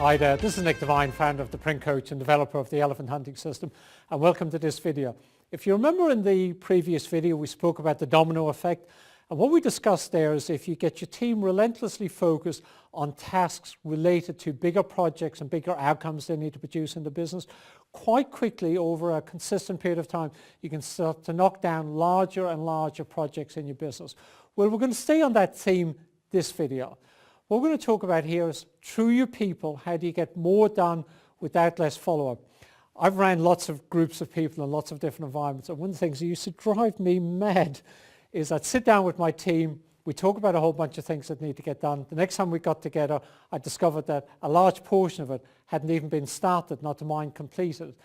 Hi there, this is Nick Devine, founder of the Print Coach and developer of the Elephant Hunting System, and welcome to this video. If you remember in the previous video, we spoke about the domino effect, and what we discussed there is if you get your team relentlessly focused on tasks related to bigger projects and bigger outcomes they need to produce in the business, quite quickly over a consistent period of time, you can start to knock down larger and larger projects in your business. Well, we're going to stay on that theme this video. What we're going to talk about here is through your people, how do you get more done without less follow-up? I've ran lots of groups of people in lots of different environments, and one of the things that used to drive me mad is I'd sit down with my team, we talk about a whole bunch of things that need to get done. The next time we got together, I discovered that a large portion of it hadn't even been started, not to mind completed.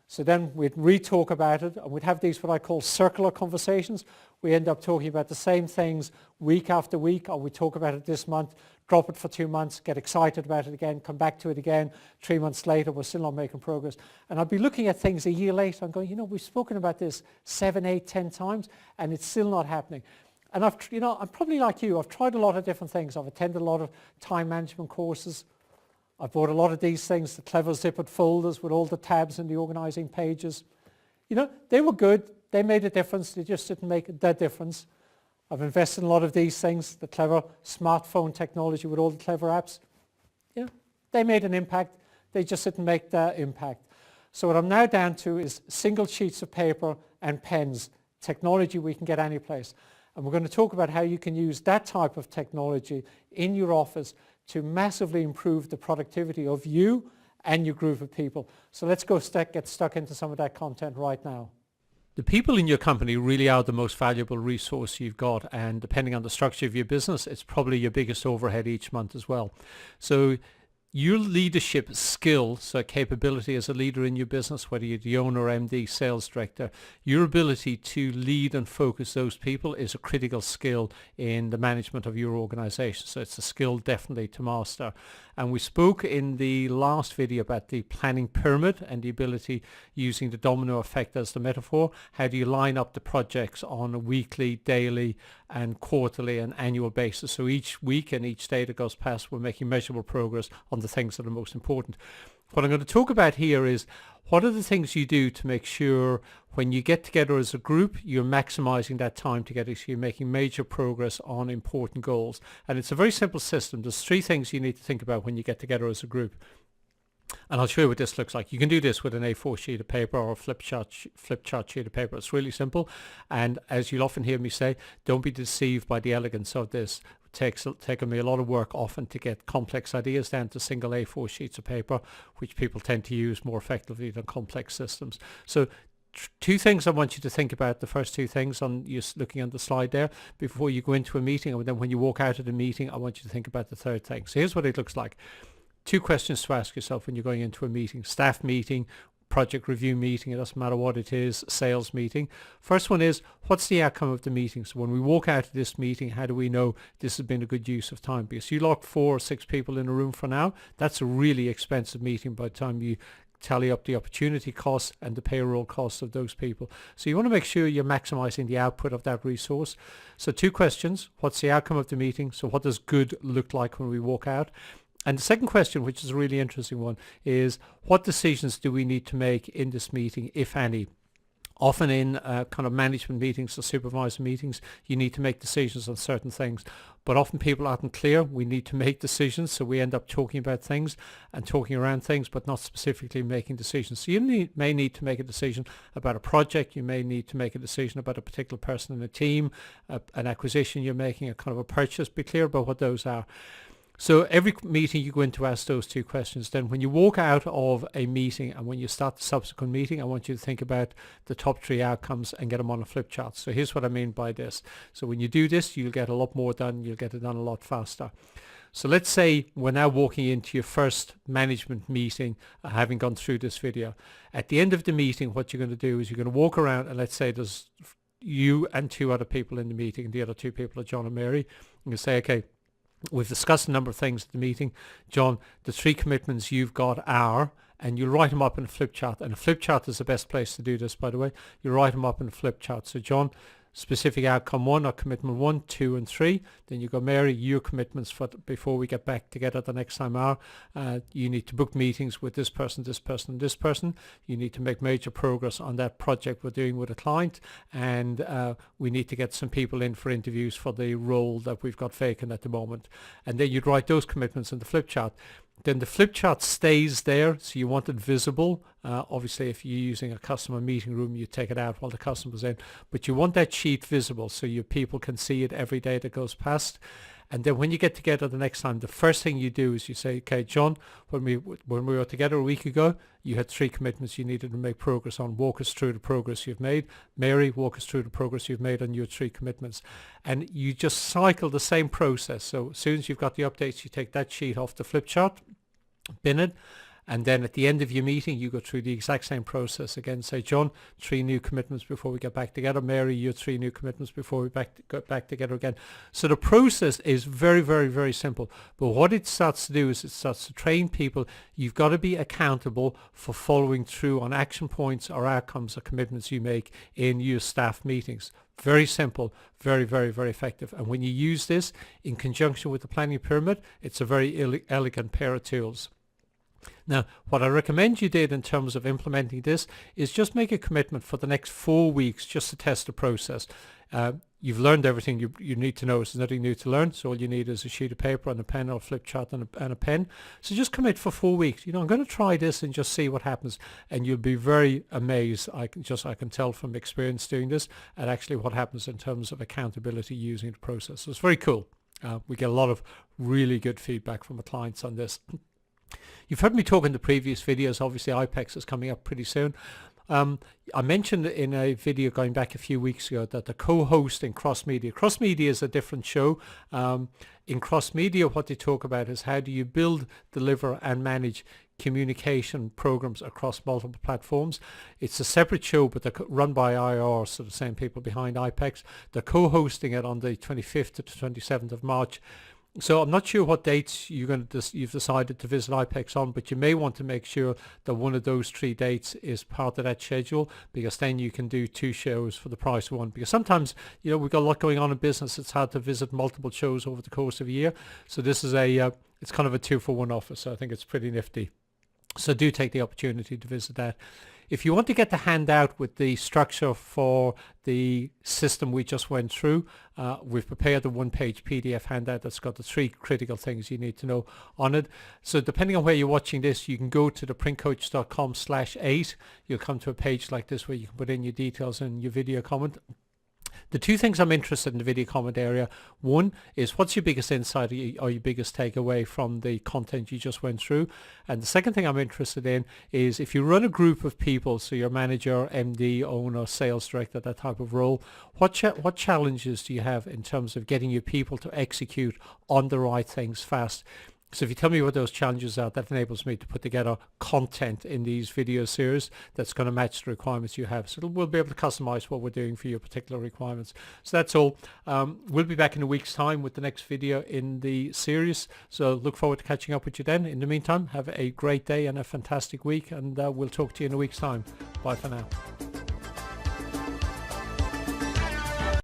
So then we'd re-talk about it, and we'd have these what I call circular conversations. We end up talking about the same things week after week, or we talk about it this month, drop it for 2 months, get excited about it again, come back to it again. 3 months later, we're still not making progress. And I'd be looking at things a year later and going, we've spoken about this 7, 8, 10 times, and it's still not happening. And I'm probably like you. I've tried a lot of different things. I've attended a lot of time management courses. I bought a lot of these things, the clever zippered folders with all the tabs and the organizing pages. They were good. They made a difference. They just didn't make that difference. I've invested in a lot of these things, the clever smartphone technology with all the clever apps. They made an impact. They just didn't make the impact. So what I'm now down to is single sheets of paper and pens, technology we can get any place. And we're going to talk about how you can use that type of technology in your office to massively improve the productivity of you and your group of people. So let's get stuck into some of that content right now. The people in your company really are the most valuable resource you've got, and depending on the structure of your business, it's probably your biggest overhead each month as well. So your leadership skills, so capability as a leader in your business, whether you're the owner, MD, sales director, your ability to lead and focus those people is a critical skill in the management of your organization. So it's a skill definitely to master. And we spoke in the last video about the planning pyramid and the ability using the domino effect as the metaphor. How do you line up the projects on a weekly, daily, and quarterly and annual basis? So each week and each day that goes past, we're making measurable progress on the things that are most important. What I'm going to talk about here is what are the things you do to make sure when you get together as a group, you're maximizing that time together, so you're making major progress on important goals. And it's a very simple system. There's 3 things you need to think about when you get together as a group. And I'll show you what this looks like. You can do this with an A4 sheet of paper or a flip chart sheet of paper. It's really simple. And as you'll often hear me say, don't be deceived by the elegance of this. It's taken me a lot of work often to get complex ideas down to single A4 sheets of paper, which people tend to use more effectively than complex systems. So 2 things I want you to think about, the first 2 things you're looking on the slide there, before you go into a meeting, and then when you walk out of the meeting, I want you to think about the third thing. So here's what it looks like. 2 questions to ask yourself when you're going into a meeting: staff meeting, project review meeting, it doesn't matter what it is, sales meeting. First one is, what's the outcome of the meeting? So when we walk out of this meeting, how do we know this has been a good use of time? Because you lock 4 or 6 people in a room for now, that's a really expensive meeting by the time you tally up the opportunity costs and the payroll costs of those people. So you want to make sure you're maximizing the output of that resource. So 2 questions: what's the outcome of the meeting? So what does good look like when we walk out? And the second question, which is a really interesting one, is what decisions do we need to make in this meeting, if any? Often in kind of management meetings or supervisor meetings, you need to make decisions on certain things. But often people aren't clear. We need to make decisions, so we end up talking about things and talking around things, but not specifically making decisions. So you may need to make a decision about a project. You may need to make a decision about a particular person in a team, an acquisition you're making, a kind of a purchase. Be clear about what those are. So every meeting you go in to ask those 2 questions. Then when you walk out of a meeting and when you start the subsequent meeting, I want you to think about the top 3 outcomes and get them on a flip chart. So here's what I mean by this. So when you do this, you'll get a lot more done. You'll get it done a lot faster. So let's say we're now walking into your first management meeting, having gone through this video. At the end of the meeting, what you're going to do is you're going to walk around, and let's say there's you and 2 other people in the meeting, and the other 2 people are John and Mary. And you say, okay, we've discussed a number of things at the meeting. John, the 3 commitments you've got are, and you write them up in a flip chart. And a flip chart is the best place to do this, by the way. You write them up in a flip chart. So John, specific outcome 1 or commitment 1, 2 and 3. Then you go, Mary, your commitments for before we get back together the next time are, you need to book meetings with this person, this person and this person. You need to make major progress on that project we're doing with a client, and we need to get some people in for interviews for the role that we've got vacant at the moment. And then you'd write those commitments in the flip chart. Then the flip chart stays there, so you want it visible. Obviously, if you're using a customer meeting room, you take it out while the customer's in, but you want that sheet visible so your people can see it every day that goes past. And then when you get together the next time, the first thing you do is you say, okay, John, when we were together a week ago, you had 3 commitments you needed to make progress on. Walk us through the progress you've made. Mary, walk us through the progress you've made on your 3 commitments. And you just cycle the same process. So as soon as you've got the updates, you take that sheet off the flip chart, bin it, and then at the end of your meeting, you go through the exact same process again. Say, John, 3 new commitments before we get back together. Mary, your 3 new commitments before we get back together again. So the process is very, very, very simple. But what it starts to do is it starts to train people. You've got to be accountable for following through on action points or outcomes or commitments you make in your staff meetings. Very simple, very, very, very effective. And when you use this in conjunction with the planning pyramid, it's a very elegant pair of tools. Now, what I recommend you did in terms of implementing this is just make a commitment for the next 4 weeks just to test the process. You've learned everything you need to know. There's nothing new to learn. So all you need is a sheet of paper and a pen or a flip chart and a pen. So just commit for 4 weeks. I'm going to try this and just see what happens. And you'll be very amazed. I can tell from experience doing this at actually what happens in terms of accountability using the process. So it's very cool. We get a lot of really good feedback from the clients on this. You've heard me talk in the previous videos. Obviously, IPEX is coming up pretty soon. I mentioned in a video going back a few weeks ago that the co-host in Cross Media. Cross Media is a different show. In Cross Media, what they talk about is how do you build, deliver and manage communication programs across multiple platforms. It's a separate show, but they're run by IR, so the same people behind IPEX. They're co-hosting it on the 25th to 27th of March. So I'm not sure what dates you've decided to visit IPEX on, but you may want to make sure that one of those 3 dates is part of that schedule, because then you can do 2 shows for the price of 1. Because sometimes, we've got a lot going on in business. It's hard to visit multiple shows over the course of a year. So this is it's kind of a 2-for-1 offer. So I think it's pretty nifty. So do take the opportunity to visit that. If you want to get the handout with the structure for the system we just went through, we've prepared a 1-page PDF handout that's got the 3 critical things you need to know on it. So depending on where you're watching this, you can go to theprintcoach.com/8. You'll come to a page like this where you can put in your details and your video comment. The 2 things I'm interested in the video comment area, one is what's your biggest insight or your biggest takeaway from the content you just went through? And the second thing I'm interested in is if you run a group of people, so your manager, MD, owner, sales director, that type of role, what challenges do you have in terms of getting your people to execute on the right things fast? So if you tell me what those challenges are, that enables me to put together content in these video series that's going to match the requirements you have. So we'll be able to customize what we're doing for your particular requirements. So that's all. We'll be back in a week's time with the next video in the series. So look forward to catching up with you then. In the meantime, have a great day and a fantastic week, and we'll talk to you in a week's time. Bye for now.